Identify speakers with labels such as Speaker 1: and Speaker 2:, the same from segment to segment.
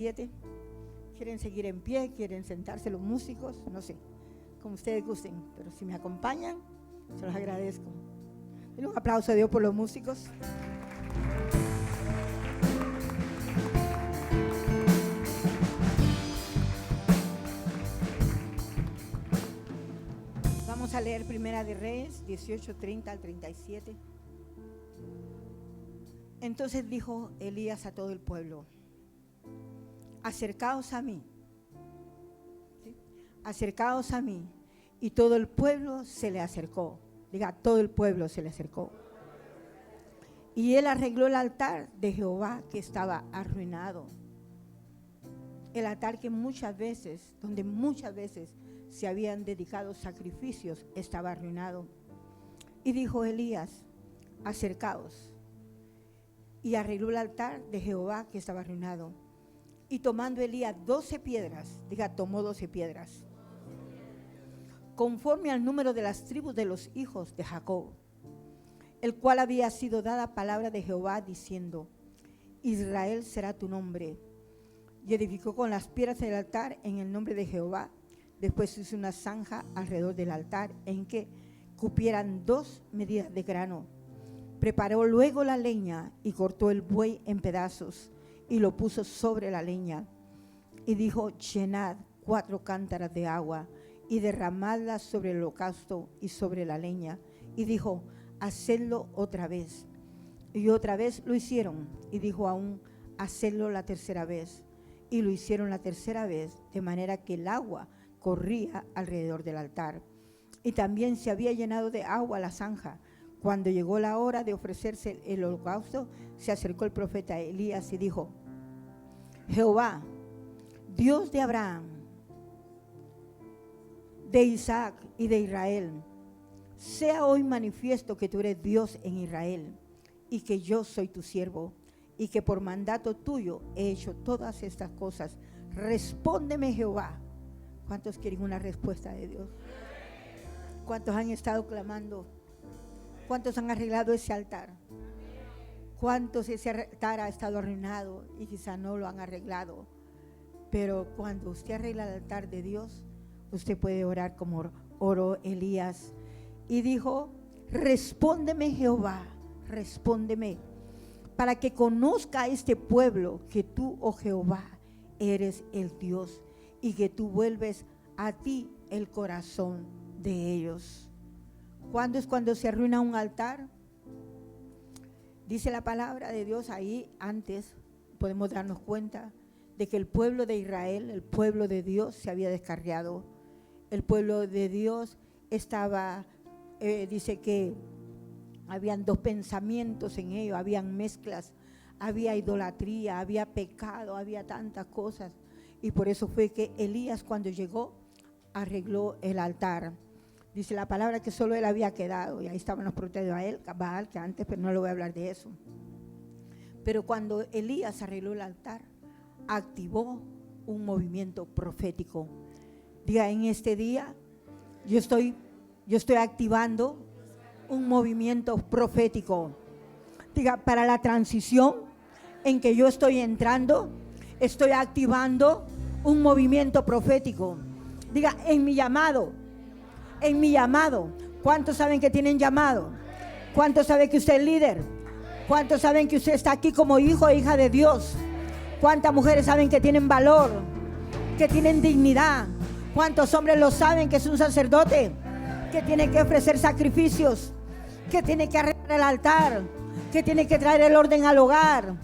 Speaker 1: ¿Quieren seguir en pie? ¿Quieren sentarse los músicos? No sé, como ustedes gusten, pero si me acompañan, se los agradezco. Denle un aplauso a Dios por los músicos. Vamos a leer Primera de Reyes 18:30 al 37. Entonces dijo Elías a todo el pueblo: acercaos a mí, ¿sí? Acercaos a mí. Y todo el pueblo se le acercó. Diga, todo el pueblo se le acercó. Y él arregló el altar de Jehová que estaba arruinado. El altar que donde muchas veces se habían dedicado sacrificios, estaba arruinado. Y dijo Elías: acercaos. Y arregló el altar de Jehová que estaba arruinado. Y tomando Elías 12 piedras, diga, tomó 12 piedras, conforme al número de las tribus de los hijos de Jacob, el cual había sido dada palabra de Jehová, diciendo: Israel será tu nombre. Y edificó con las piedras del altar en el nombre de Jehová. Después hizo una zanja alrededor del altar, en que cupieran 2 medidas de grano. Preparó luego la leña y cortó el buey en pedazos y lo puso sobre la leña. Y dijo: llenad 4 cántaras de agua y derramadla sobre el holocausto y sobre la leña. Y dijo: hacedlo otra vez. Y otra vez lo hicieron. Y dijo aún: hacedlo la tercera vez. Y lo hicieron la tercera vez, de manera que el agua corría alrededor del altar. Y también se había llenado de agua la zanja. Cuando llegó la hora de ofrecerse el holocausto, se acercó el profeta Elías y dijo: Jehová, Dios de Abraham, de Isaac y de Israel, sea hoy manifiesto que tú eres Dios en Israel y que yo soy tu siervo y que por mandato tuyo he hecho todas estas cosas. Respóndeme, Jehová. ¿Cuántos quieren una respuesta de Dios? ¿Cuántos han estado clamando? ¿Cuántos han arreglado ese altar? ¿Cuántos ese altar ha estado arruinado y quizá no lo han arreglado? Pero cuando usted arregla el altar de Dios, usted puede orar como oró Elías. Y dijo: respóndeme, Jehová, respóndeme, para que conozca este pueblo que tú, oh Jehová, eres el Dios y que tú vuelves a ti el corazón de ellos. ¿Cuándo es cuando se arruina un altar? Dice la palabra de Dios ahí, antes podemos darnos cuenta de que el pueblo de Israel, el pueblo de Dios, se había descarriado. El pueblo de Dios estaba, dice que habían 2 pensamientos en ellos, habían mezclas, había idolatría, había pecado, había tantas cosas. Y por eso fue que Elías, cuando llegó, arregló el altar. Dice la palabra que solo él había quedado, y ahí estaban los protegidos a él, Baal, que antes, pero no le voy a hablar de eso. Pero cuando Elías arregló el altar, activó un movimiento profético. Diga, en este día yo estoy activando un movimiento profético. Diga, para la transición en que yo estoy entrando, estoy activando un movimiento profético. Diga, en mi llamado. ¿Cuántos saben que tienen llamado? ¿Cuántos saben que usted es líder? ¿Cuántos saben que usted está aquí como hijo e hija de Dios? ¿Cuántas mujeres saben que tienen valor, que tienen dignidad? ¿Cuántos hombres lo saben que es un sacerdote, que tiene que ofrecer sacrificios, que tiene que arreglar el altar, que tiene que traer el orden al hogar?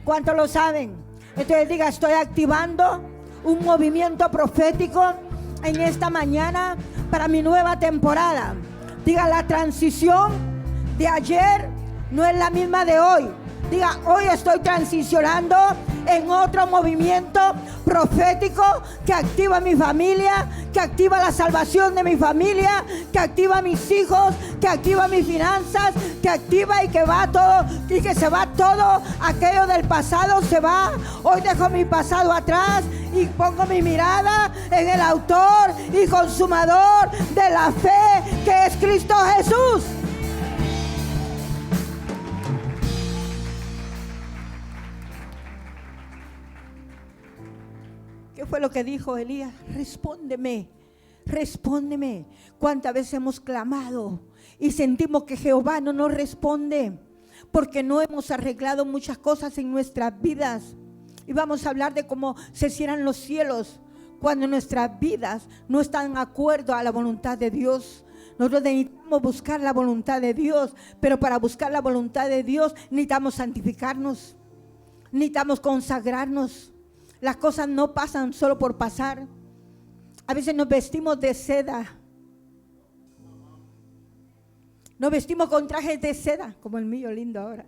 Speaker 1: ¿Cuántos lo saben? Entonces diga, estoy activando un movimiento profético en esta mañana para mi nueva temporada. Diga, la transición de ayer no es la misma de hoy. Diga, hoy estoy transicionando en otro movimiento profético que activa mi familia, que activa la salvación de mi familia, que activa mis hijos, que activa mis finanzas, que activa y que va todo, y que se va todo aquello del pasado, se va. Hoy dejo mi pasado atrás y pongo mi mirada en el autor y consumador de la fe, que es Cristo Jesús. ¿Qué fue lo que dijo Elías? Respóndeme, respóndeme. ¿Cuántas veces hemos clamado y sentimos que Jehová no nos responde? Porque no hemos arreglado muchas cosas en nuestras vidas. Y vamos a hablar de cómo se cierran los cielos cuando nuestras vidas no están de acuerdo a la voluntad de Dios. Nosotros necesitamos buscar la voluntad de Dios, pero para buscar la voluntad de Dios necesitamos santificarnos, necesitamos consagrarnos. Las cosas no pasan solo por pasar. A veces nos vestimos de seda, nos vestimos con trajes de seda, como el mío lindo ahora,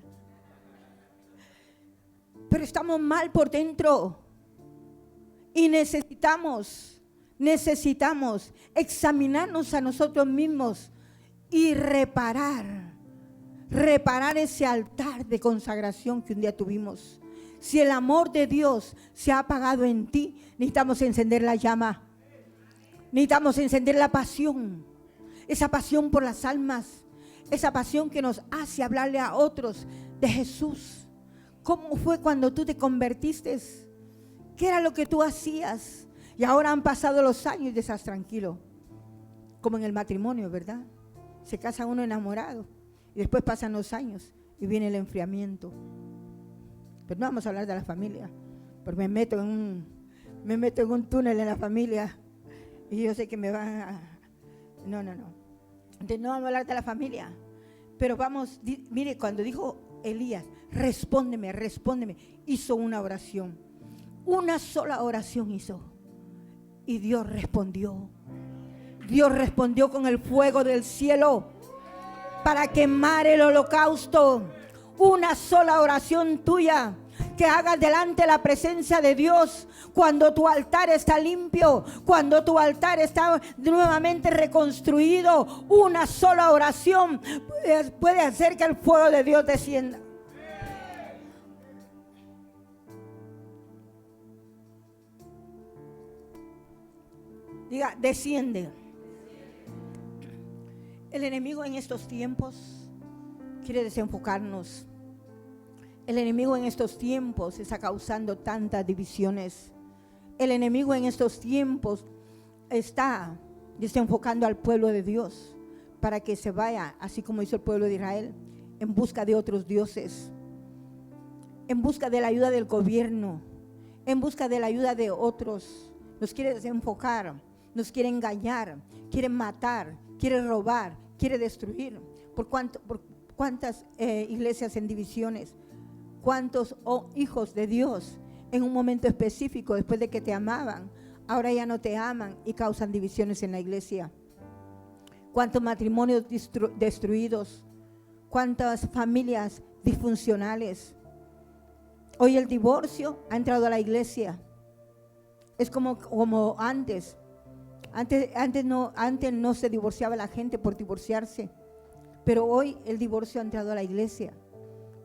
Speaker 1: pero estamos mal por dentro y necesitamos examinarnos a nosotros mismos y reparar ese altar de consagración que un día tuvimos. Si el amor de Dios se ha apagado en ti, necesitamos encender la llama, necesitamos encender la pasión, esa pasión por las almas, esa pasión que nos hace hablarle a otros de Jesús. ¿Cómo fue cuando tú te convertiste? ¿Qué era lo que tú hacías? Y ahora han pasado los años y estás tranquilo. Como en el matrimonio, ¿verdad? Se casa uno enamorado y después pasan los años y viene el enfriamiento. Pero no vamos a hablar de la familia, porque me meto en un túnel en la familia y yo sé que me van a... No. Entonces no vamos a hablar de la familia, pero vamos, mire, cuando dijo Elías, respóndeme, hizo una oración, una sola oración hizo y Dios respondió con el fuego del cielo para quemar el holocausto. Una sola oración tuya que hagas delante de la presencia de Dios, cuando tu altar está limpio, cuando tu altar está nuevamente reconstruido, una sola oración puede hacer que el fuego de Dios descienda. Diga, desciende. El enemigo en estos tiempos quiere desenfocarnos. El enemigo en estos tiempos está causando tantas divisiones. El enemigo en estos tiempos está desenfocando al pueblo de Dios para que se vaya, así como hizo el pueblo de Israel, en busca de otros dioses, en busca de la ayuda del gobierno, en busca de la ayuda de otros. Nos quiere desenfocar, nos quiere engañar, quiere matar, quiere robar, quiere destruir. ¿Por cuántas iglesias en divisiones? ¿Cuántos hijos de Dios en un momento específico, después de que te amaban, ahora ya no te aman y causan divisiones en la iglesia? ¿Cuántos matrimonios destruidos? ¿Cuántas familias disfuncionales? Hoy el divorcio ha entrado a la iglesia. Es como antes. Antes no se divorciaba la gente por divorciarse, pero hoy el divorcio ha entrado a la iglesia.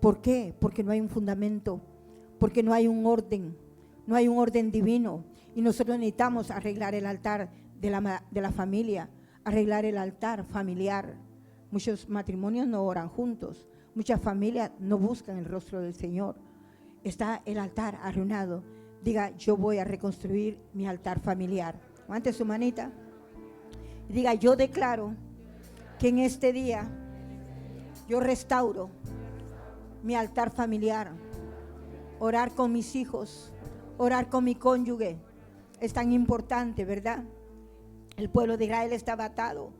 Speaker 1: ¿Por qué? Porque no hay un fundamento, porque no hay un orden divino, y nosotros necesitamos arreglar el altar de la familia, arreglar el altar familiar. Muchos matrimonios no oran juntos, muchas familias no buscan el rostro del Señor. Está el altar arruinado. Diga, yo voy a reconstruir mi altar familiar. Levante su manita y diga, yo declaro que en este día yo restauro mi altar familiar. Orar con mis hijos, orar con mi cónyuge es tan importante, ¿verdad? El pueblo de Israel estaba atado.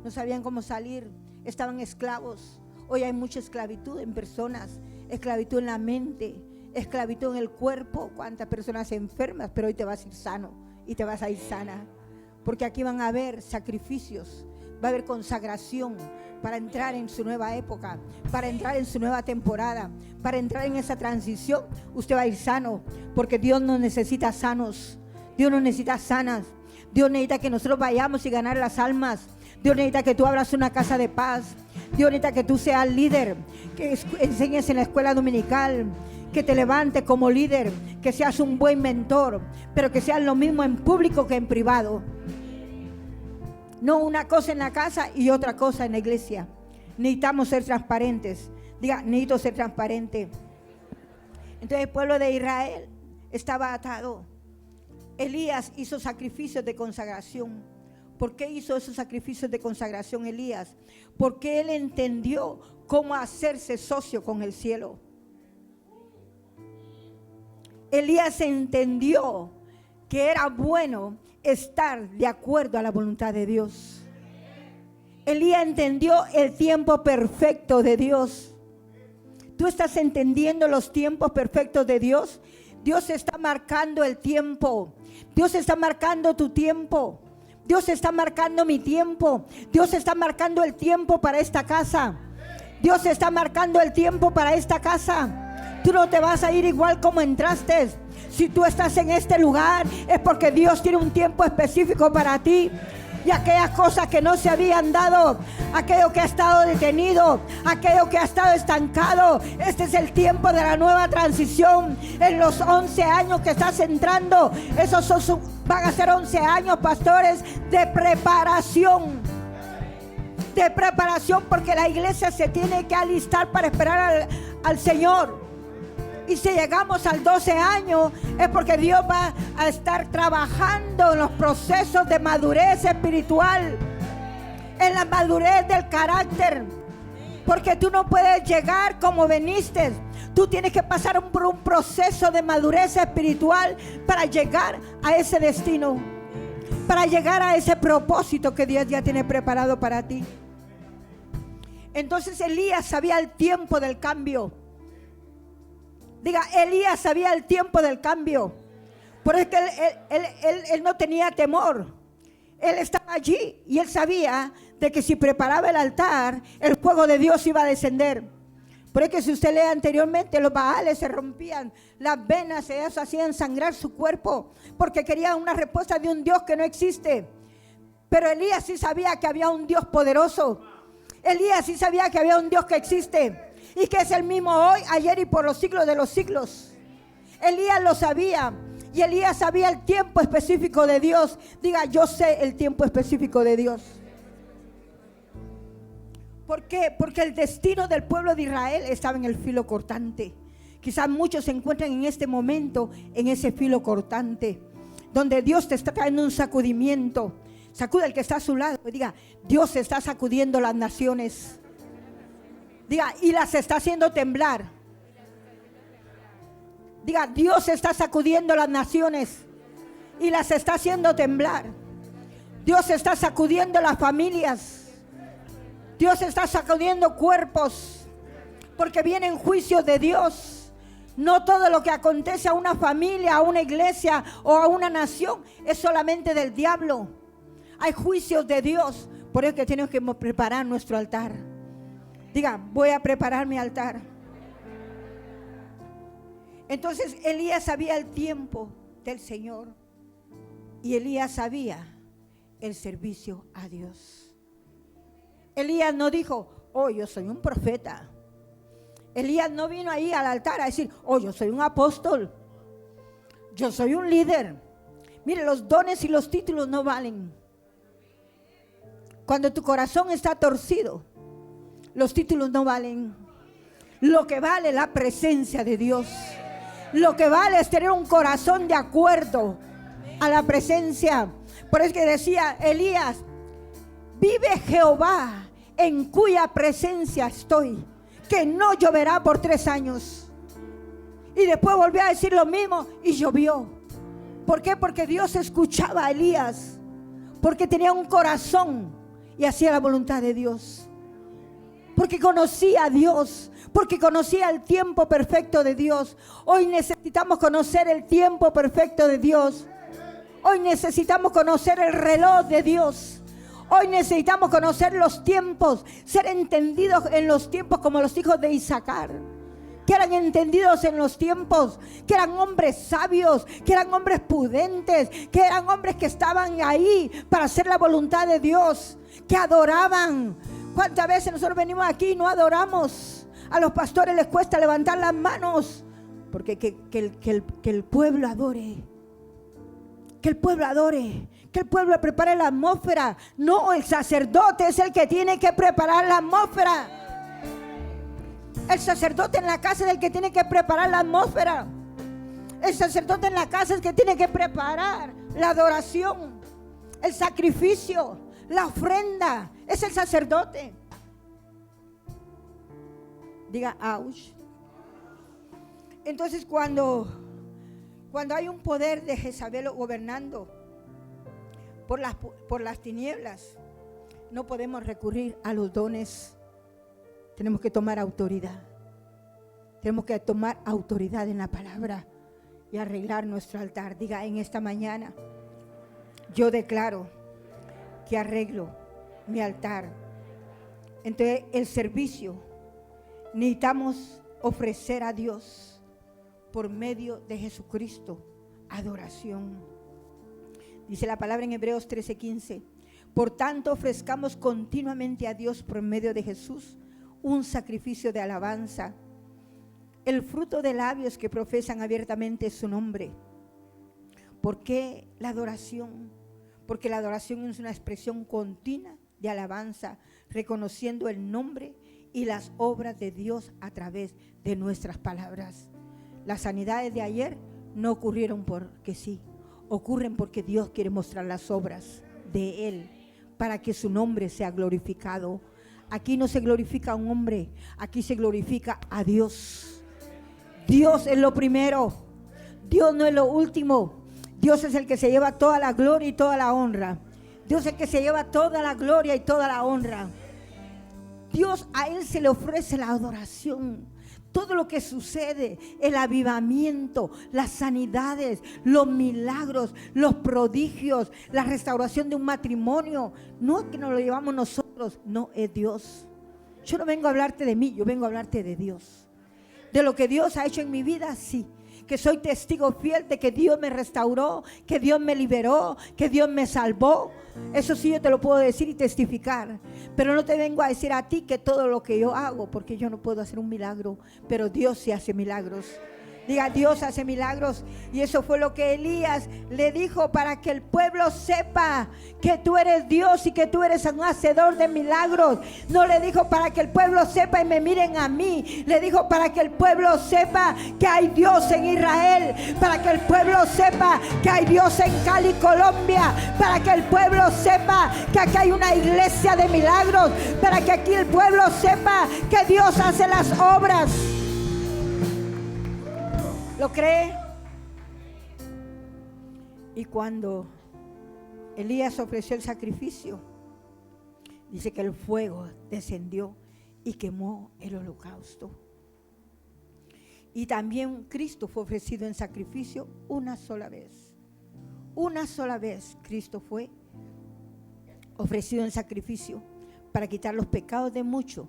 Speaker 1: No sabían cómo salir, estaban esclavos. Hoy hay mucha esclavitud en personas, esclavitud en la mente, esclavitud en el cuerpo. Cuántas personas enfermas, pero hoy te vas a ir sano y te vas a ir sana, porque aquí van a haber sacrificios, va a haber consagración para entrar en su nueva época, para entrar en su nueva temporada, para entrar en esa transición. Usted va a ir sano, porque Dios nos necesita sanos, Dios nos necesita sanas. Dios necesita que nosotros vayamos y ganar las almas. Dios necesita que tú abras una casa de paz. Dios necesita que tú seas líder, que enseñes en la escuela dominical, que te levantes como líder, que seas un buen mentor, pero que seas lo mismo en público que en privado. No una cosa en la casa y otra cosa en la iglesia. Necesitamos ser transparentes. Diga, necesito ser transparente. Entonces el pueblo de Israel estaba atado. Elías hizo sacrificios de consagración. ¿Por qué hizo esos sacrificios de consagración Elías? Porque él entendió cómo hacerse socio con el cielo. Elías entendió que era bueno estar de acuerdo a la voluntad de Dios. Elías entendió el tiempo perfecto de Dios. ¿Tú estás entendiendo los tiempos perfectos de Dios? Dios está marcando el tiempo. Dios está marcando tu tiempo. Dios está marcando mi tiempo. Dios está marcando el tiempo para esta casa. Dios está marcando el tiempo para esta casa. Tú no te vas a ir igual como entraste. Si tú estás en este lugar es porque Dios tiene un tiempo específico para ti. Y aquellas cosas que no se habían dado, aquello que ha estado detenido, aquello que ha estado estancado, este es el tiempo de la nueva transición. En los 11 años que estás entrando, van a ser 11 años, pastores, de preparación. De preparación, porque la iglesia se tiene que alistar para esperar al Señor. Y si llegamos al 12 años es porque Dios va a estar trabajando en los procesos de madurez espiritual, en la madurez del carácter. Porque tú no puedes llegar como veniste. Tú tienes que pasar por un proceso de madurez espiritual para llegar a ese destino, para llegar a ese propósito que Dios ya tiene preparado para ti. Entonces Elías sabía el tiempo del cambio. Diga, Elías sabía el tiempo del cambio. Por eso que él no tenía temor. Él estaba allí y él sabía de que si preparaba el altar, el fuego de Dios iba a descender. Por eso que si usted lee anteriormente, los baales se rompían, las venas, ellos hacían sangrar su cuerpo, porque querían una respuesta de un Dios que no existe. Pero Elías sí sabía que había un Dios poderoso. Elías sí sabía que había un Dios que existe. Y que es el mismo hoy, ayer y por los siglos de los siglos. Elías lo sabía. Y Elías sabía el tiempo específico de Dios. Diga, yo sé el tiempo específico de Dios. ¿Por qué? Porque el destino del pueblo de Israel estaba en el filo cortante. Quizás muchos se encuentran en este momento en ese filo cortante, donde Dios te está trayendo un sacudimiento. Sacuda al que está a su lado y diga, Dios está sacudiendo las naciones. Diga, y las está haciendo temblar. Diga, Dios está sacudiendo las naciones y las está haciendo temblar. Dios está sacudiendo las familias. Dios está sacudiendo cuerpos, porque vienen juicios de Dios. No todo lo que acontece a una familia, a una iglesia o a una nación es solamente del diablo. Hay juicios de Dios. Por eso que tenemos que preparar nuestro altar. Diga, voy a preparar mi altar. Entonces Elías sabía el tiempo del Señor. Y Elías sabía el servicio a Dios. Elías no dijo, oh, yo soy un profeta. Elías no vino ahí al altar a decir, oh, yo soy un apóstol. Yo soy un líder. Mire, los dones y los títulos no valen. Cuando tu corazón está torcido, los títulos no valen. Lo que vale es la presencia de Dios. Lo que vale es tener un corazón de acuerdo a la presencia. Por eso que decía Elías, vive Jehová en cuya presencia estoy, que no lloverá por 3 años. Y después volvió a decir lo mismo y llovió. ¿Por qué? Porque Dios escuchaba a Elías, porque tenía un corazón y hacía la voluntad de Dios. Porque conocía a Dios, porque conocía el tiempo perfecto de Dios. Hoy necesitamos conocer el tiempo perfecto de Dios. Hoy necesitamos conocer el reloj de Dios. Hoy necesitamos conocer los tiempos, ser entendidos en los tiempos como los hijos de Isaacar, que eran entendidos en los tiempos, que eran hombres sabios, que eran hombres prudentes, que eran hombres que estaban ahí para hacer la voluntad de Dios, que adoraban. ¿Cuántas veces nosotros venimos aquí y no adoramos? A los pastores les cuesta levantar las manos, porque que el pueblo adore. Que el pueblo adore, que el pueblo prepare la atmósfera. No, el sacerdote es el que tiene que preparar la atmósfera. El sacerdote en la casa es el que tiene que preparar la atmósfera. El sacerdote en la casa es el que tiene que preparar la adoración, el sacrificio, la ofrenda. Es el sacerdote. Diga, ouch. Entonces cuando hay un poder de Jezabel gobernando por las tinieblas, no podemos recurrir a los dones. Tenemos que tomar autoridad. Tenemos que tomar autoridad en la palabra y arreglar nuestro altar. Diga, en esta mañana yo declaro que arreglo mi altar. Entonces el servicio necesitamos ofrecer a Dios por medio de Jesucristo adoración. Dice la palabra en Hebreos 13:15. Por tanto, ofrezcamos continuamente a Dios por medio de Jesús un sacrificio de alabanza, el fruto de labios que profesan abiertamente su nombre. ¿Por qué la adoración? Porque la adoración es una expresión continua de alabanza, reconociendo el nombre y las obras de Dios a través de nuestras palabras. Las sanidades de ayer no ocurrieron porque sí, ocurren porque Dios quiere mostrar las obras de Él para que su nombre sea glorificado. Aquí no se glorifica a un hombre, aquí se glorifica a Dios. Dios es lo primero, Dios no es lo último. Dios es el que se lleva toda la gloria y toda la honra. Dios es el que se lleva toda la gloria y toda la honra. Dios, a Él se le ofrece la adoración. Todo lo que sucede, el avivamiento, las sanidades, los milagros, los prodigios, la restauración de un matrimonio, no es que nos lo llevamos nosotros, no, es Dios. Yo no vengo a hablarte de mí, yo vengo a hablarte de Dios. De lo que Dios ha hecho en mi vida, sí. Que soy testigo fiel de que Dios me restauró, que Dios me liberó, que Dios me salvó. Eso sí yo te lo puedo decir y testificar. Pero no te vengo a decir a ti que todo lo que yo hago, porque yo no puedo hacer un milagro, pero Dios sí hace milagros. Diga, Dios hace milagros. Y eso fue lo que Elías le dijo, para que el pueblo sepa que tú eres Dios y que tú eres un hacedor de milagros. No le dijo para que el pueblo sepa y me miren a mí. Le dijo para que el pueblo sepa que hay Dios en Israel. Para que el pueblo sepa que hay Dios en Cali, Colombia. Para que el pueblo sepa que aquí hay una iglesia de milagros. Para que aquí el pueblo sepa que Dios hace las obras. ¿Lo cree? Y cuando Elías ofreció el sacrificio, dice que el fuego descendió y quemó el holocausto. Y también Cristo fue ofrecido en sacrificio una sola vez. Una sola vez Cristo fue ofrecido en sacrificio para quitar los pecados de muchos,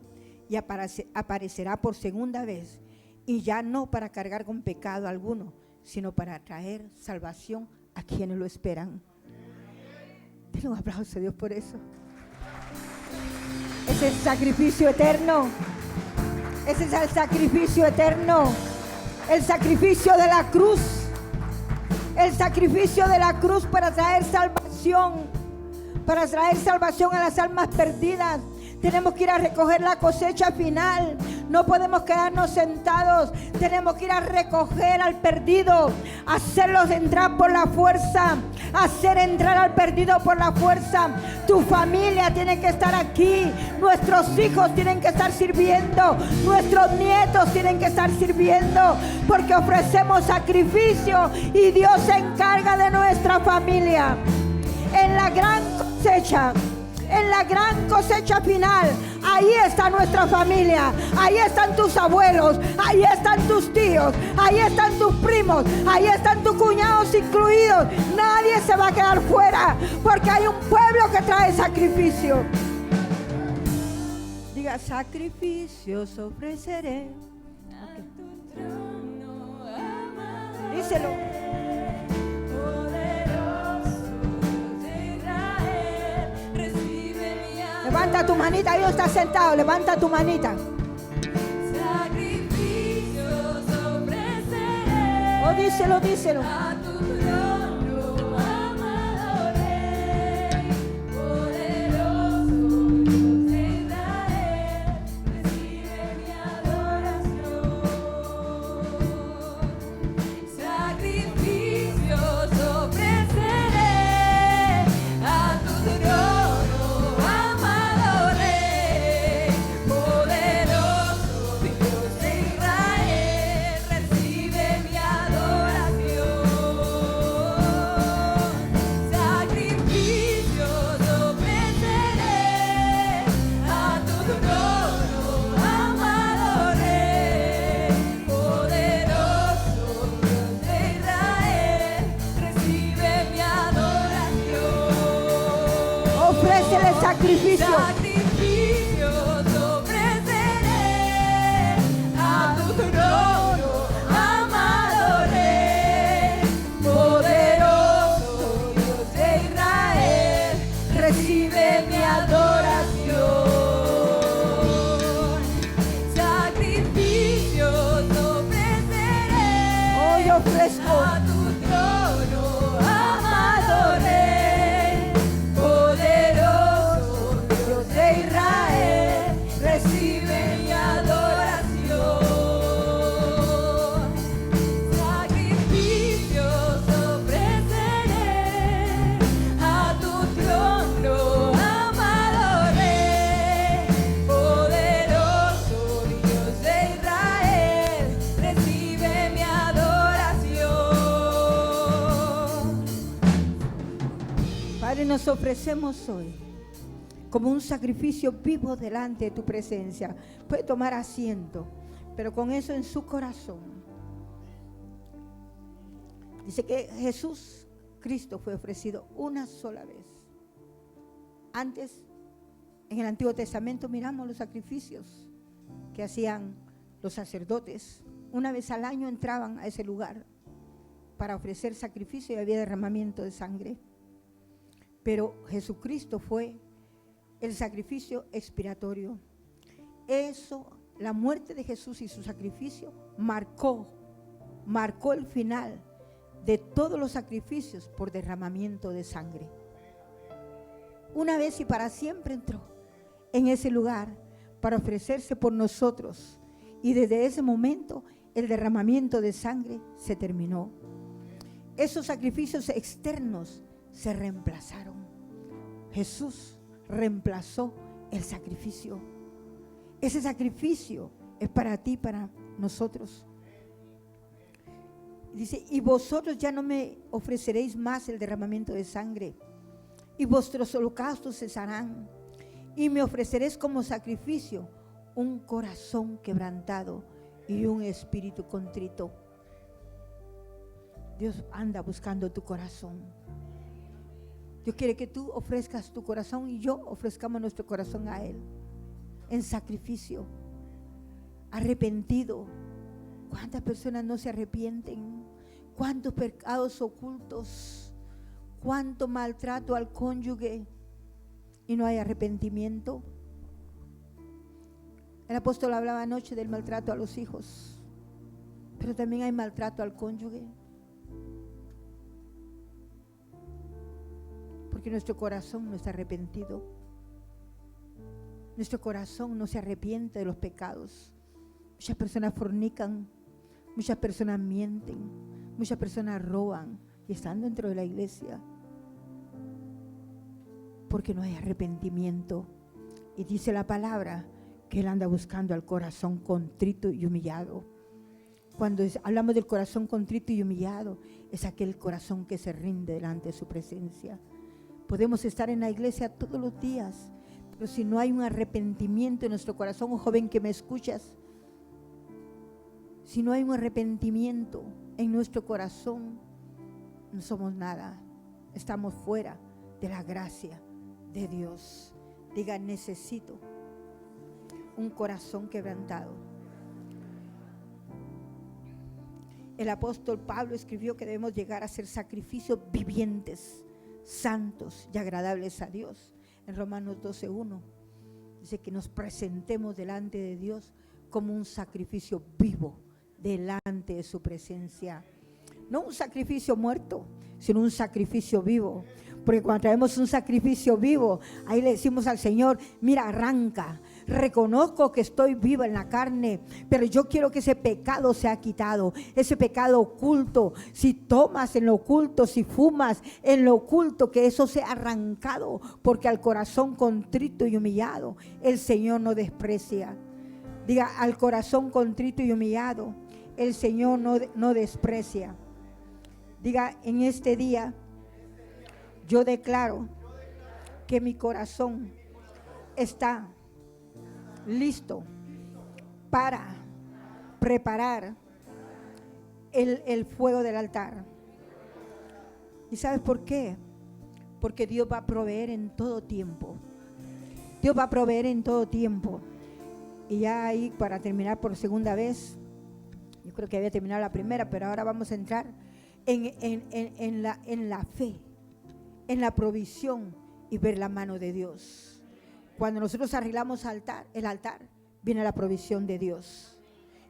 Speaker 1: y aparecerá por segunda vez. Y ya no para cargar con pecado alguno, sino para traer salvación a quienes lo esperan. Denle un aplauso a Dios por eso. Ese es el sacrificio eterno. Ese es el sacrificio eterno. El sacrificio de la cruz. El sacrificio de la cruz para traer salvación. Para traer salvación a las almas perdidas. Tenemos que ir a recoger la cosecha final. No podemos quedarnos sentados. Tenemos que ir a recoger al perdido, hacerlos entrar por la fuerza, hacer entrar al perdido por la fuerza. Tu familia tiene que estar aquí. Nuestros hijos tienen que estar sirviendo. Nuestros nietos tienen que estar sirviendo, porque ofrecemos sacrificio y Dios se encarga de nuestra familia. En la gran cosecha, en la gran cosecha final, ahí está nuestra familia, ahí están tus abuelos, ahí están tus tíos, ahí están tus primos, ahí están tus cuñados incluidos. Nadie se va a quedar fuera, porque hay un pueblo que trae sacrificio. Diga, sacrificios ofreceré. Okay. Díselo. Levanta tu manita, Dios está sentado, levanta tu manita.
Speaker 2: Sacrificios ofreceré.
Speaker 1: Oh, díselo, díselo.
Speaker 2: A tu trono, amado Rey, poderoso Dios de Israel, recibe mi adoración.
Speaker 1: Ofrécele sacrificio.
Speaker 2: Sacrificios ofreceré a tu trono, amado Rey, poderoso Dios de Israel, recibe mi adoración. Sacrificios ofreceré
Speaker 1: Hoy ofrezco
Speaker 2: a tu trono, amado Rey, poderoso Dios de Israel, recibe mi adoración. Sacrificios ofreceré a tu trono, amado Rey, poderoso Dios de Israel, recibe mi adoración.
Speaker 1: Padre, nos ofrecemos hoy como un sacrificio vivo delante de tu presencia. Puede tomar asiento, pero con eso en su corazón. Dice que Jesús, Cristo, fue ofrecido una sola vez. Antes, en el Antiguo Testamento, miramos los sacrificios que hacían los sacerdotes. Una vez al año entraban a ese lugar para ofrecer sacrificio y había derramamiento de sangre. Pero Jesucristo fue el sacrificio expiatorio. Eso, la muerte de Jesús y su sacrificio marcó el final de todos los sacrificios por derramamiento de sangre. Una vez y para siempre entró en ese lugar para ofrecerse por nosotros, y desde ese momento el derramamiento de sangre se terminó. Esos sacrificios externos se reemplazaron. Jesús reemplazó el sacrificio. Ese sacrificio es para ti, para nosotros. Dice, y vosotros ya no me ofreceréis más el derramamiento de sangre, y vuestros holocaustos cesarán, y me ofreceréis como sacrificio un corazón quebrantado y un espíritu contrito. Dios anda buscando tu corazón. Dios quiere que tú ofrezcas tu corazón y yo ofrezcamos nuestro corazón a Él en sacrificio, arrepentido. ¿Cuántas personas no se arrepienten? ¿Cuántos pecados ocultos? ¿Cuánto maltrato al cónyuge y no hay arrepentimiento? El apóstol hablaba anoche del maltrato a los hijos, pero también hay maltrato al cónyuge. Porque nuestro corazón no está arrepentido. Nuestro corazón no se arrepiente de los pecados. Muchas personas fornican, muchas personas mienten, muchas personas roban y están dentro de la iglesia porque no hay arrepentimiento. Y dice la palabra que Él anda buscando al corazón contrito y humillado. Cuando hablamos del corazón contrito y humillado, es aquel corazón que se rinde delante de su presencia. Podemos estar en la iglesia todos los días, pero si no hay un arrepentimiento en nuestro corazón, oh joven que me escuchas, si no hay un arrepentimiento en nuestro corazón, no somos nada, estamos fuera de la gracia de Dios. Diga, necesito un corazón quebrantado. El apóstol Pablo escribió que debemos llegar a ser sacrificios vivientes, santos y agradables a Dios. En Romanos 12:1 dice que nos presentemos delante de Dios como un sacrificio vivo delante de su presencia. No un sacrificio muerto, sino un sacrificio vivo. Porque cuando traemos un sacrificio vivo, ahí le decimos al Señor, mira, arranca. Reconozco que estoy viva en la carne, pero yo quiero que ese pecado sea quitado, ese pecado oculto. Si tomas en lo oculto, si fumas en lo oculto, que eso sea arrancado, porque al corazón contrito y humillado el Señor no desprecia. Diga, al corazón contrito y humillado el Señor no desprecia. Diga, en este día yo declaro que mi corazón está listo para preparar el fuego del altar. ¿Y sabes por qué? porque Dios va a proveer en todo tiempo. Dios va a proveer en todo tiempo. Y ya ahí, para terminar por segunda vez, yo creo que había terminado la primera, pero ahora vamos a entrar en la fe, en la provisión y ver la mano de Dios. Cuando nosotros arreglamos el altar, viene la provisión de Dios.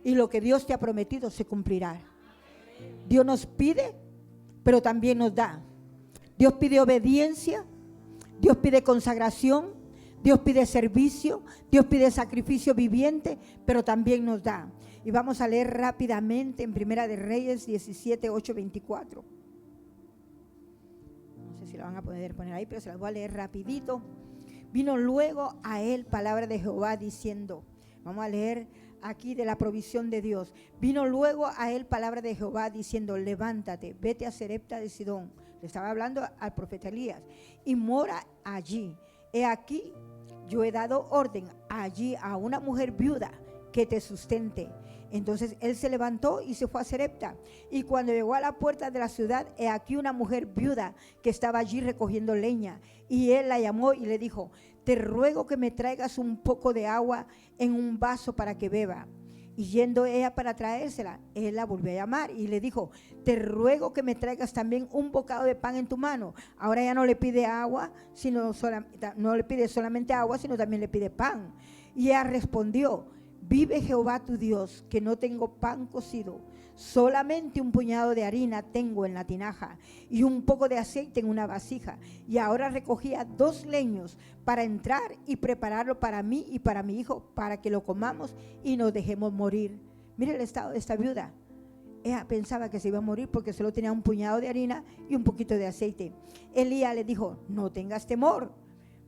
Speaker 1: Y lo que Dios te ha prometido se cumplirá. Dios nos pide, pero también nos da. Dios pide obediencia, Dios pide consagración, Dios pide servicio, Dios pide sacrificio viviente, pero también nos da. Y vamos a leer rápidamente en Primera de Reyes 17, 8, 24. No sé si la van a poder poner ahí, pero se las voy a leer rapidito. Vino luego a él palabra de Jehová diciendo, vamos a leer aquí de la provisión de Dios. Vino luego a él palabra de Jehová diciendo, levántate, vete a Sarepta de Sidón. Le estaba hablando al profeta Elías, y mora allí. He aquí, yo he dado orden allí a una mujer viuda que te sustente. Entonces él se levantó y se fue a Sarepta. Y cuando llegó a la puerta de la ciudad, he aquí una mujer viuda que estaba allí recogiendo leña. Y él la llamó y le dijo, te ruego que me traigas un poco de agua en un vaso para que beba. Y yendo ella para traérsela, él la volvió a llamar y le dijo, te ruego que me traigas también un bocado de pan en tu mano. Ahora ya no le pide agua, no le pide solamente agua, sino también le pide pan. Y ella respondió, vive Jehová tu Dios, que no tengo pan cocido, solamente un puñado de harina tengo en la tinaja y un poco de aceite en una vasija. Y ahora recogía 2 leños para entrar y prepararlo para mí y para mi hijo, para que lo comamos y nos dejemos morir. Mire el estado de esta viuda. Ella pensaba que se iba a morir porque solo tenía un puñado de harina y un poquito de aceite. Elías le dijo, no tengas temor,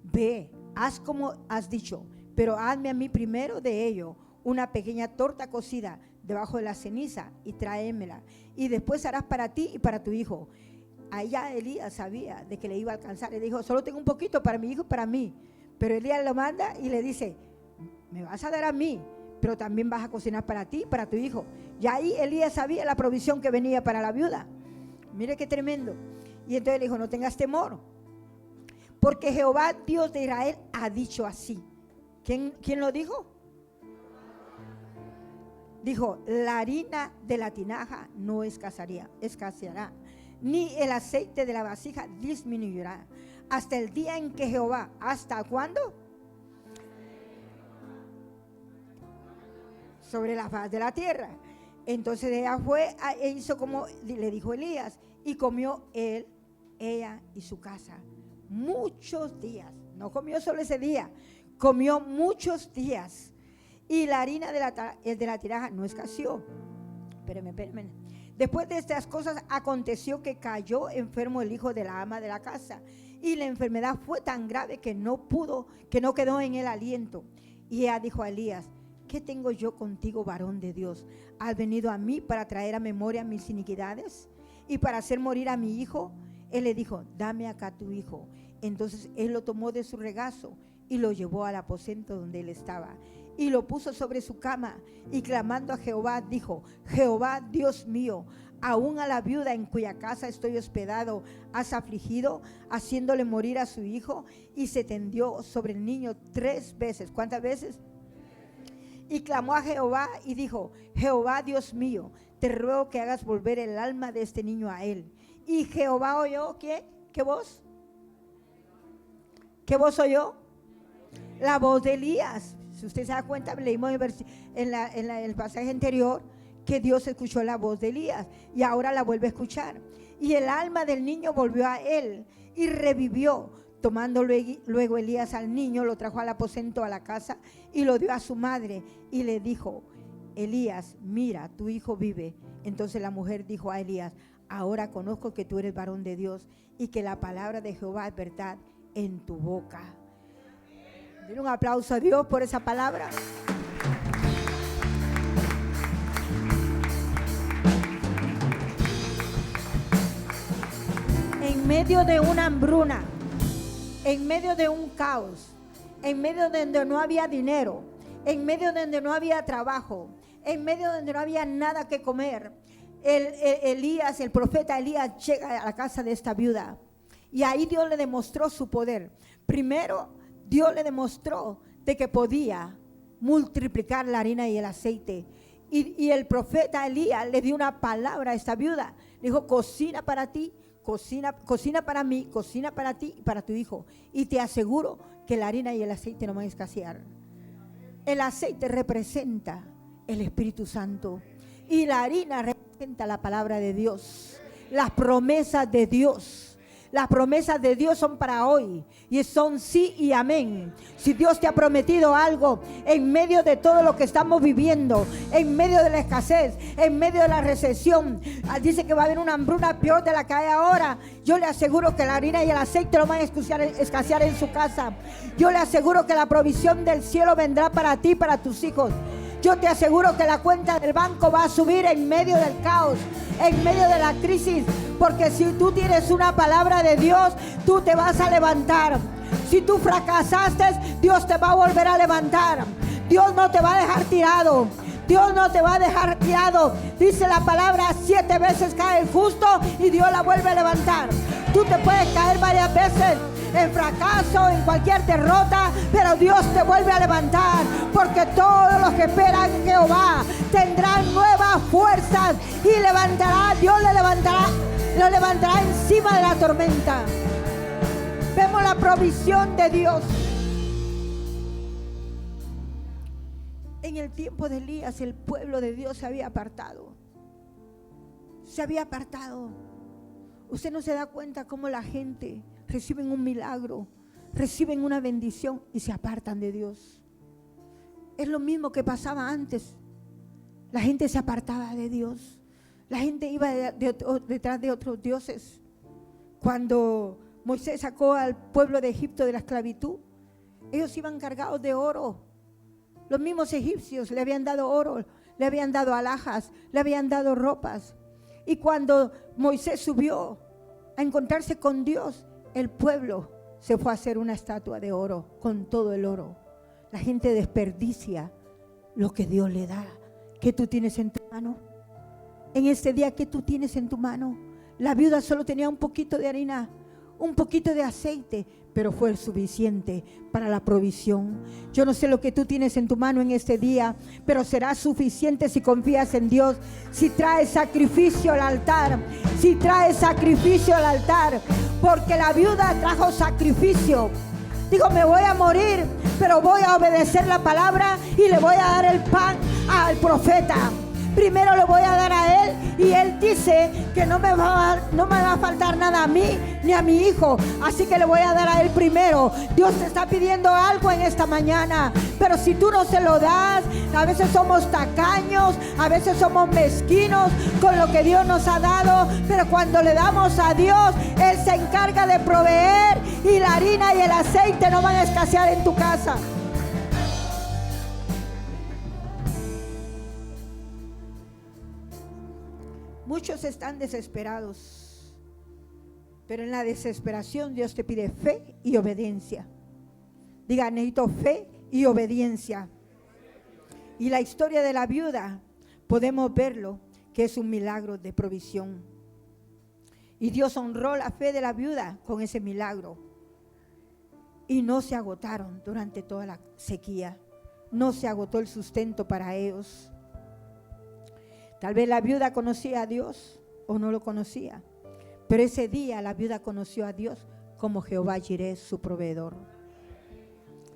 Speaker 1: ve, haz como has dicho, pero hazme a mí primero de ello una pequeña torta cocida debajo de la ceniza y tráemela, y después harás para ti y para tu hijo. Allá Elías sabía de que le iba a alcanzar. Le dijo, solo tengo un poquito para mi hijo y para mí. Pero Elías lo manda y le dice, me vas a dar a mí, pero también vas a cocinar para ti y para tu hijo. Y ahí Elías sabía la provisión que venía para la viuda. Mire qué tremendo. Y entonces le dijo, no tengas temor, porque Jehová Dios de Israel ha dicho así. ¿Quién lo dijo? Dijo, la harina de la tinaja no escaseará, ni el aceite de la vasija disminuirá, hasta el día en que Jehová, ¿hasta cuándo? Sobre la faz de la tierra. Entonces ella fue e hizo como le dijo Elías, y comió él, ella y su casa muchos días. No comió solo ese día, comió muchos días. Y la harina de la tinaja no escaseó. Espérenme. Después de estas cosas aconteció que cayó enfermo el hijo de la ama de la casa, y la enfermedad fue tan grave que no quedó en él aliento. Y ella dijo a Elías, ¿qué tengo yo contigo, varón de Dios? ¿Has venido a mí para traer a memoria mis iniquidades y para hacer morir a mi hijo? Él le dijo, dame acá tu hijo. Entonces él lo tomó de su regazo y lo llevó al aposento donde él estaba, y lo puso sobre su cama, y clamando a Jehová dijo, Jehová Dios mío, aún a la viuda en cuya casa estoy hospedado has afligido, haciéndole morir a su hijo. Y se tendió sobre el niño 3 veces. ¿Cuántas veces? Y clamó a Jehová y dijo, Jehová Dios mío, te ruego que hagas volver el alma de este niño a él. Y Jehová oyó, ¿qué? ¿Qué voz? ¿Qué voz oyó? La voz de Elías. Si usted se da cuenta, leímos en el pasaje anterior que Dios escuchó la voz de Elías y ahora la vuelve a escuchar. Y el alma del niño volvió a él y revivió. Tomando luego Elías al niño, lo trajo al aposento, a la casa, y lo dio a su madre y le dijo, Elías, mira, tu hijo vive. Entonces la mujer dijo a Elías, ahora conozco que tú eres varón de Dios y que la palabra de Jehová es verdad en tu boca. Den un aplauso a Dios por esa palabra. En medio de una hambruna, en medio de un caos, en medio de donde no había dinero, en medio de donde no había trabajo, en medio de donde no había nada que comer, el profeta Elías llega a la casa de esta viuda Y ahí Dios le demostró su poder. Primero, Dios le demostró de que podía multiplicar la harina y el aceite. Y el profeta Elías le dio una palabra a esta viuda. Le dijo, cocina para ti, cocina para mí, cocina para ti y para tu hijo. Y te aseguro que la harina y el aceite no van a escasear. El aceite representa el Espíritu Santo. Y la harina representa la palabra de Dios. Las promesas de Dios. Las promesas de Dios son para hoy y son sí y amén. Si Dios te ha prometido algo en medio de todo lo que estamos viviendo, en medio de la escasez, en medio de la recesión, dice que va a haber una hambruna peor de la que hay ahora. Yo le aseguro que la harina y el aceite no van a escasear en su casa. Yo le aseguro que la provisión del cielo vendrá para ti y para tus hijos. Yo te aseguro que la cuenta del banco va a subir en medio del caos, en medio de la crisis, porque si tú tienes una palabra de Dios, tú te vas a levantar. Si tú fracasaste, Dios te va a volver a levantar. Dios no te va a dejar tirado. Dios no te va a dejar tirado. Dice la palabra, 7 veces cae el justo y Dios la vuelve a levantar. Tú te puedes caer varias veces en fracaso, en cualquier derrota, pero Dios te vuelve a levantar, porque todos los que esperan en Jehová tendrán nuevas fuerzas y levantará, Dios lo levantará encima de la tormenta. Vemos la provisión de Dios. En el tiempo de Elías, el pueblo de Dios se había apartado. Se había apartado. Usted no se da cuenta cómo la gente reciben un milagro, reciben una bendición y se apartan de Dios. Es lo mismo que pasaba antes. La gente se apartaba de Dios. La gente iba detrás de otros dioses. Cuando Moisés sacó al pueblo de Egipto de la esclavitud, ellos iban cargados de oro. Los mismos egipcios le habían dado oro, le habían dado alhajas, le habían dado ropas. Y cuando Moisés subió a encontrarse con Dios, el pueblo se fue a hacer una estatua de oro con todo el oro. La gente desperdicia lo que Dios le da. ¿Qué tú tienes en tu mano? En este día, ¿qué tú tienes en tu mano? La viuda solo tenía un poquito de harina, un poquito de aceite, pero fue suficiente para la provisión. Yo no sé lo que tú tienes en tu mano en este día, pero será suficiente si confías en Dios, si traes sacrificio al altar, si traes sacrificio al altar, porque la viuda trajo sacrificio. Digo, me voy a morir, pero voy a obedecer la palabra y le voy a dar el pan al profeta. Primero le voy a dar a él y él dice que no me va a faltar nada a mí ni a mi hijo, así que le voy a dar a él primero. Dios te está pidiendo algo en esta mañana, pero si tú no se lo das, a veces somos tacaños, a veces somos mezquinos con lo que Dios nos ha dado, pero cuando le damos a Dios, Él se encarga de proveer y la harina y el aceite no van a escasear en tu casa. Muchos están desesperados, pero en la desesperación Dios te pide fe y obediencia. Diga, necesito fe y obediencia. Y la historia de la viuda, podemos verlo, que es un milagro de provisión. Y Dios honró la fe de la viuda con ese milagro. Y no se agotaron durante toda la sequía. No se agotó el sustento para ellos. Tal vez la viuda conocía a Dios o no lo conocía, pero ese día la viuda conoció a Dios como Jehová Jireh, su proveedor.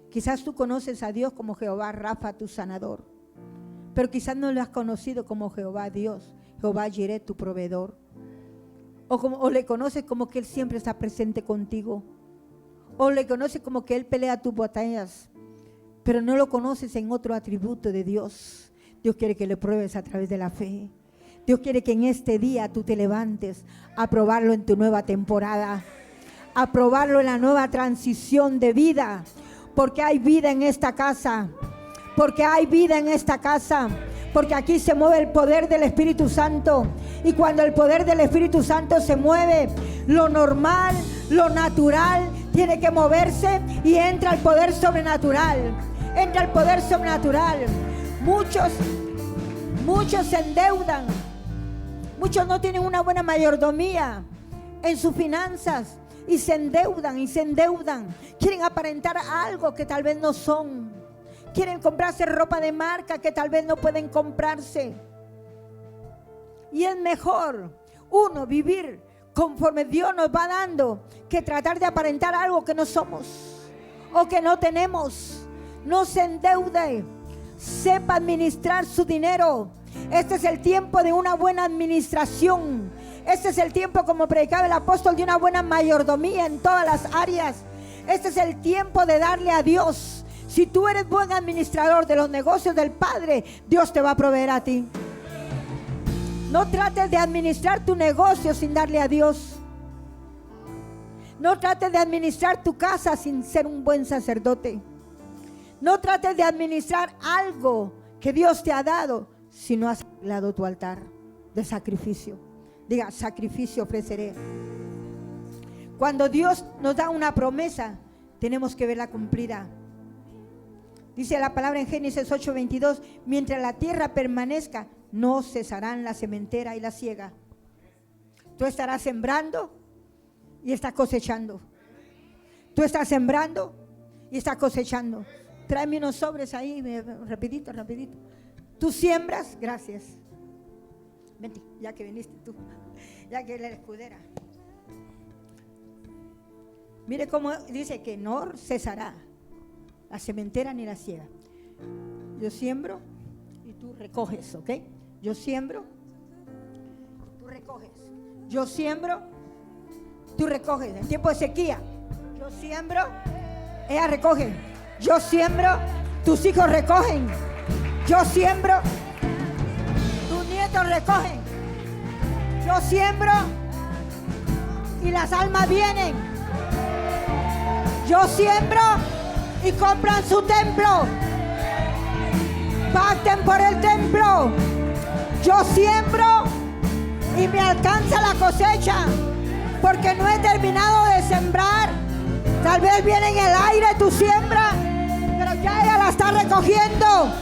Speaker 1: Quizás tú conoces a Dios como Jehová Rafa, tu sanador, pero quizás no lo has conocido como Jehová Dios, Jehová Jireh, tu proveedor. O le conoces como que Él siempre está presente contigo, o le conoces como que Él pelea tus batallas, pero no lo conoces en otro atributo de Dios. Dios quiere que le pruebes a través de la fe. Dios quiere que en este día tú te levantes a probarlo en tu nueva temporada, a probarlo en la nueva transición de vida, porque hay vida en esta casa, porque hay vida en esta casa, porque aquí se mueve el poder del Espíritu Santo, y cuando el poder del Espíritu Santo se mueve, lo normal, lo natural tiene que moverse y entra el poder sobrenatural, entra el poder sobrenatural. Muchos se endeudan, muchos no tienen una buena mayordomía en sus finanzas y se endeudan y se endeudan. Quieren aparentar algo que tal vez no son. Quieren comprarse ropa de marca que tal vez no pueden comprarse. Y es mejor uno vivir conforme Dios nos va dando que tratar de aparentar algo que no somos o que no tenemos. No se endeude, sepa administrar su dinero. Este es el tiempo de una buena administración. Este es el tiempo, como predicaba el apóstol, de una buena mayordomía en todas las áreas. Este es el tiempo de darle a Dios. Si tú eres buen administrador de los negocios del Padre, Dios te va a proveer a ti. No trates de administrar tu negocio sin darle a Dios. No trates de administrar tu casa sin ser un buen sacerdote. No trates de administrar algo que Dios te ha dado si no has arreglado tu altar de sacrificio. Diga, sacrificio ofreceré. Cuando Dios nos da una promesa, tenemos que verla cumplida. Dice la palabra en Génesis 8:22, mientras la tierra permanezca, no cesarán la sementera y la siega. Tú estarás sembrando y estás cosechando. Tú estás sembrando y estás cosechando. Tráeme unos sobres ahí, rapidito. Tú siembras, gracias. Vente, ya que viniste tú, ya que eres la escudera. Mire cómo dice que no cesará la sementera ni la siega. Yo siembro y tú recoges, ¿ok? Yo siembro, tú recoges. Yo siembro, tú recoges. En tiempo de sequía, yo siembro, ella recoge. Yo siembro, tus hijos recogen. Yo siembro, tus nietos recogen. Yo siembro y las almas vienen. Yo siembro y compran su templo. Pacten por el templo. Yo siembro y me alcanza la cosecha, porque no he terminado de sembrar. Tal vez viene en el aire tu siembra, pero ya ella la está recogiendo,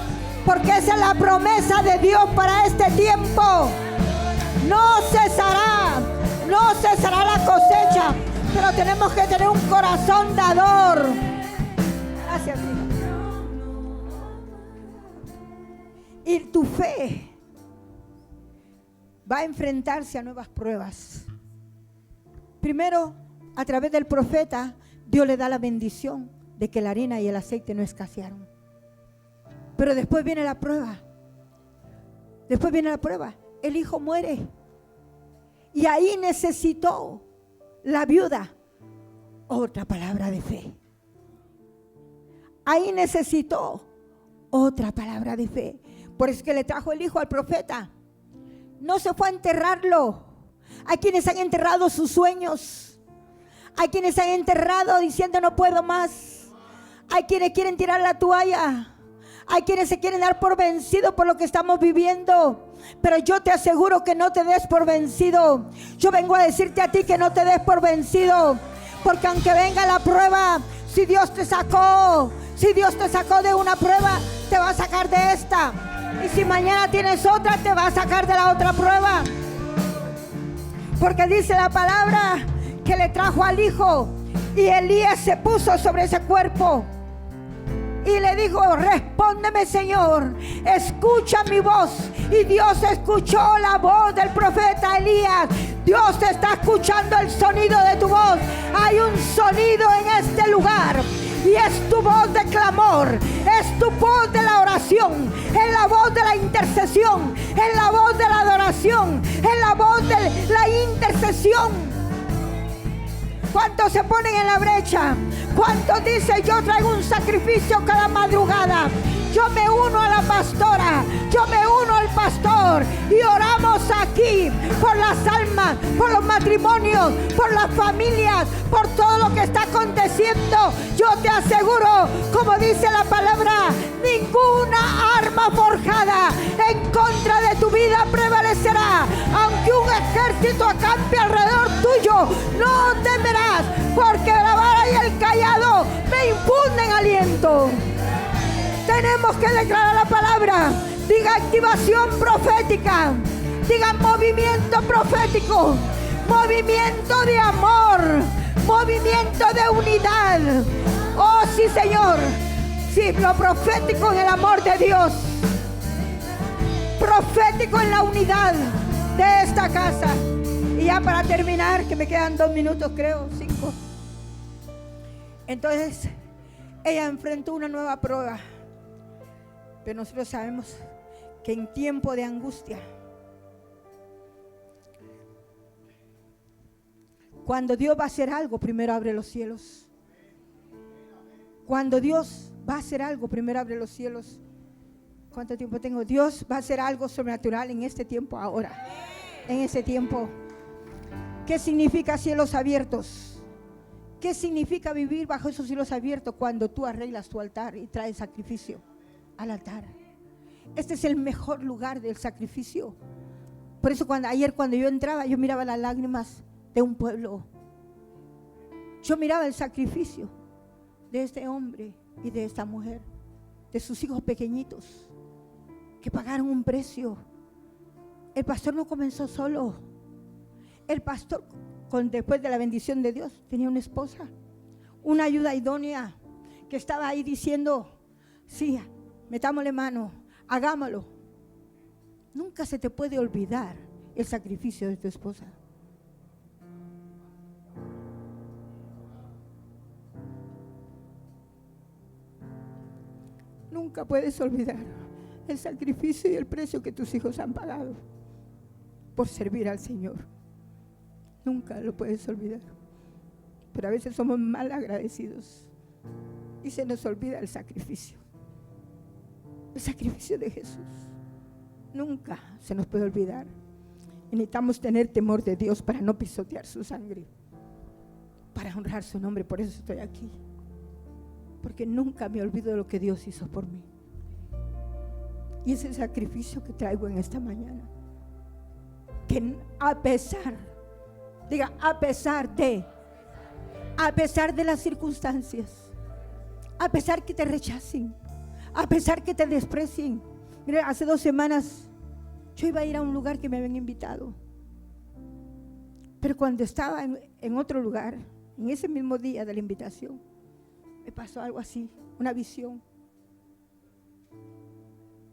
Speaker 1: porque esa es la promesa de Dios para este tiempo. No cesará la cosecha, pero tenemos que tener un corazón dador. Gracias, hija. Y tu fe va a enfrentarse a nuevas pruebas. Primero, a través del profeta, Dios le da la bendición de que la harina y el aceite no escasearon. Pero después viene la prueba. El hijo muere. Y ahí necesitó la viuda otra palabra de fe. Ahí necesitó otra palabra de fe. Por eso es que le trajo el hijo al profeta. No se fue a enterrarlo. Hay quienes han enterrado sus sueños. Hay quienes han enterrado diciendo no puedo más. Hay quienes quieren tirar la toalla. Hay quienes se quieren dar por vencido por lo que estamos viviendo. Pero yo te aseguro que no te des por vencido. Yo vengo a decirte a ti que no te des por vencido. Porque aunque venga la prueba, si Dios te sacó de una prueba, te va a sacar de esta. Y si mañana tienes otra, te va a sacar de la otra prueba. Porque dice la palabra que le trajo al hijo y Elías se puso sobre ese cuerpo y le dijo: respóndeme, Señor, escucha mi voz. Y Dios escuchó la voz del profeta Elías. Dios te está escuchando el sonido de tu voz. Hay un sonido en este lugar y es tu voz de clamor, es tu voz de la oración, es la voz de la intercesión, es la voz de la adoración, es la voz de la intercesión. ¿Cuántos se ponen en la brecha? ¿Cuántos dicen yo traigo un sacrificio cada madrugada? Yo me uno a la pastora, yo me uno al pastor y oramos aquí por las almas, por los matrimonios, por las familias, por todo lo que está aconteciendo. Yo te aseguro, como dice la palabra, ninguna arma forjada en contra de tu vida prevalecerá. Aunque un ejército acampe alrededor tuyo, no temerás, porque la vara y el cayado me infunden aliento. Tenemos que declarar la palabra. Diga activación profética. Diga movimiento profético. Movimiento de amor. movimiento de unidad. Oh sí, Señor. Sí, lo profético en el amor de Dios, profético en la unidad de esta casa. Y ya para terminar, que me quedan 2 minutos, creo, 5. Entonces ella enfrentó una nueva prueba, pero nosotros sabemos que en tiempo de angustia, cuando Dios va a hacer algo, primero abre los cielos. Cuando Dios va a hacer algo, primero abre los cielos. ¿Cuánto tiempo tengo? Dios va a hacer algo sobrenatural en este tiempo ahora. En ese tiempo. ¿Qué significa cielos abiertos? ¿Qué significa vivir bajo esos cielos abiertos? Cuando tú arreglas tu altar y traes sacrificio al altar. Este es el mejor lugar del sacrificio. Por eso ayer cuando yo entraba, yo miraba las lágrimas de un pueblo. Yo miraba el sacrificio de este hombre y de esta mujer, de sus hijos pequeñitos, que pagaron un precio. El pastor no comenzó solo. El pastor, después de la bendición de Dios, tenía una esposa, una ayuda idónea, que estaba ahí diciendo, sí, metámosle mano, hagámoslo. Nunca se te puede olvidar el sacrificio de tu esposa. Nunca puedes olvidar el sacrificio y el precio que tus hijos han pagado por servir al Señor. Nunca lo puedes olvidar. Pero a veces somos mal agradecidos y se nos olvida el sacrificio. El sacrificio de Jesús. Nunca se nos puede olvidar. Y necesitamos tener temor de Dios para no pisotear su sangre, para honrar su nombre. Por eso estoy aquí. Porque nunca me olvido de lo que Dios hizo por mí. Y ese sacrificio que traigo en esta mañana, que a pesar de las circunstancias, a pesar que te rechacen, a pesar que te desprecien. Mira, hace 2 semanas yo iba a ir a un lugar que me habían invitado, pero cuando estaba en otro lugar, en ese mismo día de la invitación, me pasó algo así, una visión,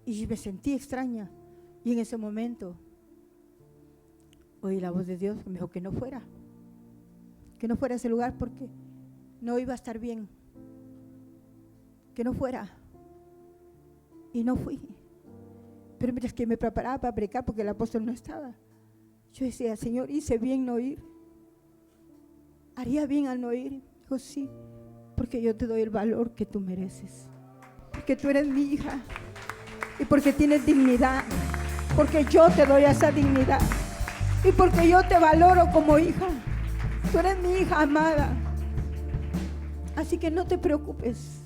Speaker 1: y me sentí extraña. Y en ese momento oí la voz de Dios que me dijo que no fuera a ese lugar porque no iba a estar bien, que no fuera. Y no fui. Pero mientras que me preparaba para predicar, porque el apóstol no estaba, yo decía, Señor, hice bien no ir, haría bien al no ir. Dijo, sí, porque yo te doy el valor que tú mereces, porque tú eres mi hija y porque tienes dignidad, porque yo te doy esa dignidad y porque yo te valoro como hija. Tú eres mi hija amada, así que no te preocupes,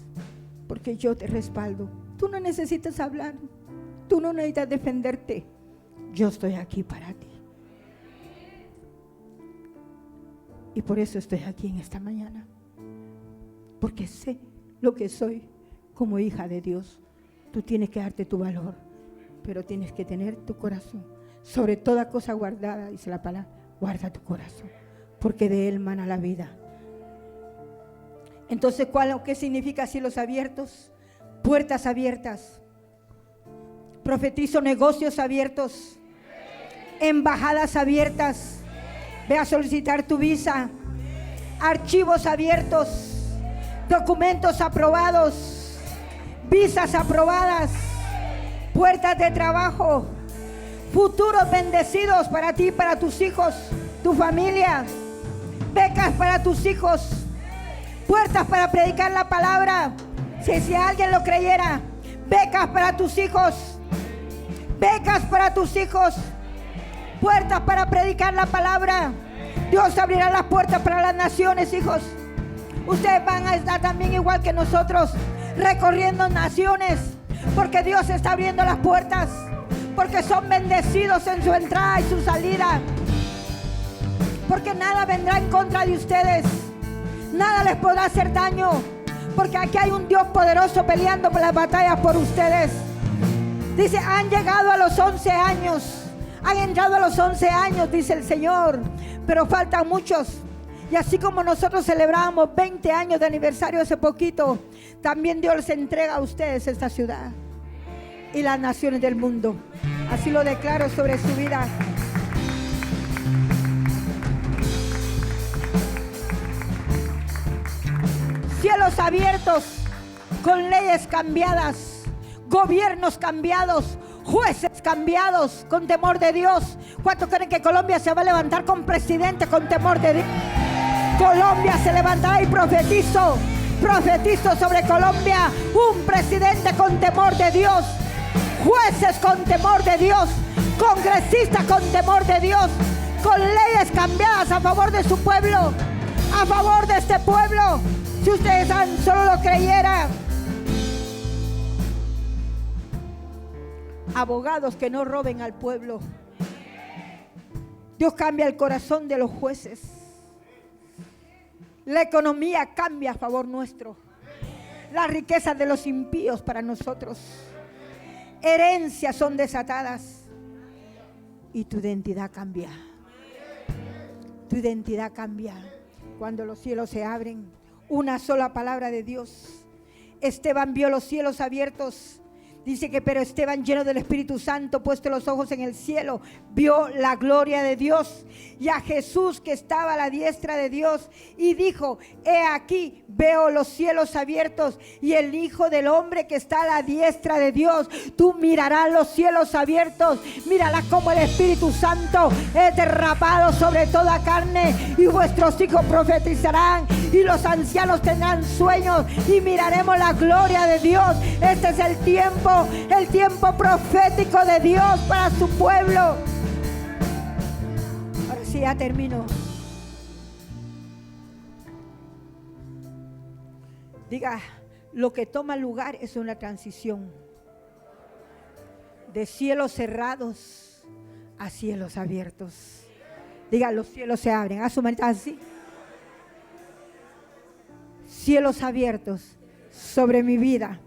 Speaker 1: porque yo te respaldo. Tú no necesitas hablar, tú no necesitas defenderte, yo estoy aquí para ti. Y por eso estoy aquí en esta mañana, porque sé lo que soy como hija de Dios. Tú tienes que darte tu valor, pero tienes que tener tu corazón sobre toda cosa guardada, dice la palabra. Guarda tu corazón, porque de él mana la vida. Entonces, ¿qué significa cielos abiertos? Puertas abiertas. Profetizo negocios abiertos, embajadas abiertas. Ve a solicitar tu visa. Archivos abiertos, documentos aprobados, visas aprobadas, puertas de trabajo, futuros bendecidos para ti, para tus hijos, tu familia, becas para tus hijos, puertas para predicar la palabra. Si alguien lo creyera, becas para tus hijos, becas para tus hijos, puertas para predicar la palabra. Dios abrirá las puertas para las naciones, hijos. Ustedes van a estar también igual que nosotros, recorriendo naciones, porque Dios está abriendo las puertas, porque son bendecidos en su entrada y su salida, porque nada vendrá en contra de ustedes, nada les podrá hacer daño, porque aquí hay un Dios poderoso peleando por las batallas por ustedes. Dice, han llegado a los 11 años, han entrado a los 11 años, dice el Señor, pero faltan muchos Y así como nosotros celebramos 20 años de aniversario hace poquito, también Dios les entrega a ustedes esta ciudad y las naciones del mundo. Así lo declaro sobre su vida. Cielos abiertos, con leyes cambiadas, gobiernos cambiados, jueces cambiados, con temor de Dios. ¿Cuántos creen que Colombia se va a levantar con presidente con temor de Dios? Colombia se levantará y profetizo sobre Colombia un presidente con temor de Dios, jueces con temor de Dios, congresistas con temor de Dios, con leyes cambiadas a favor de su pueblo, a favor de este pueblo. Si ustedes solo lo creyeran. Abogados que no roben al pueblo. Dios cambia el corazón de los jueces. La economía cambia a favor nuestro. Las riquezas de los impíos para nosotros. Herencias son desatadas. Y tu identidad cambia. Tu identidad cambia. Cuando los cielos se abren. Una sola palabra de Dios. Esteban vio los cielos abiertos. Dice que pero Esteban, lleno del Espíritu Santo, puesto los ojos en el cielo, vio la gloria de Dios y a Jesús que estaba a la diestra de Dios, y dijo: he aquí, veo los cielos abiertos y el Hijo del Hombre que está a la diestra de Dios. Tú mirarás los cielos abiertos, mírala como el Espíritu Santo es derramado sobre toda carne, y vuestros hijos profetizarán y los ancianos tendrán sueños, y miraremos la gloria de Dios. Este es el tiempo profético de Dios para su pueblo. Ahora sí, ya termino. Diga, lo que toma lugar es una transición de cielos cerrados a cielos abiertos. Diga, los cielos se abren. Haz su manita así. Cielos abiertos sobre mi vida.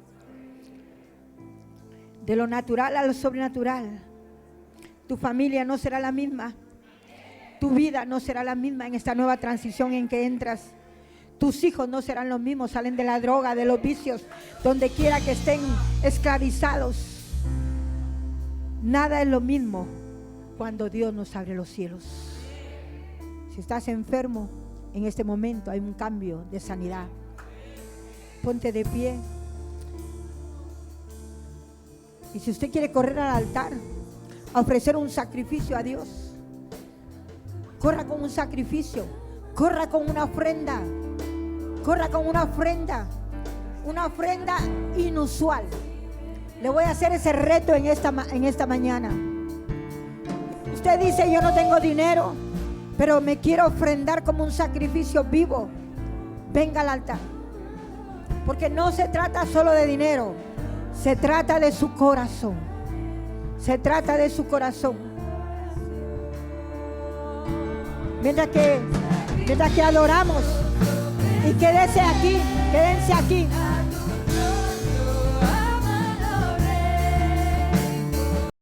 Speaker 1: De lo natural a lo sobrenatural. Tu familia no será la misma. Tu vida no será la misma en esta nueva transición en que entras. Tus hijos no serán los mismos. Salen de la droga, de los vicios, donde quiera que estén esclavizados. Nada es lo mismo cuando Dios nos abre los cielos. Si estás enfermo, en este momento hay un cambio de sanidad. Ponte de pie. Y si usted quiere correr al altar a ofrecer un sacrificio a Dios, corra con un sacrificio, corra con una ofrenda, corra con una ofrenda inusual. Le voy a hacer ese reto en esta mañana. Usted dice: yo no tengo dinero, pero me quiero ofrendar como un sacrificio vivo. Venga al altar, porque no se trata solo de dinero. Se trata de su corazón. Se trata de su corazón. Mientras que adoramos. Y quédense aquí.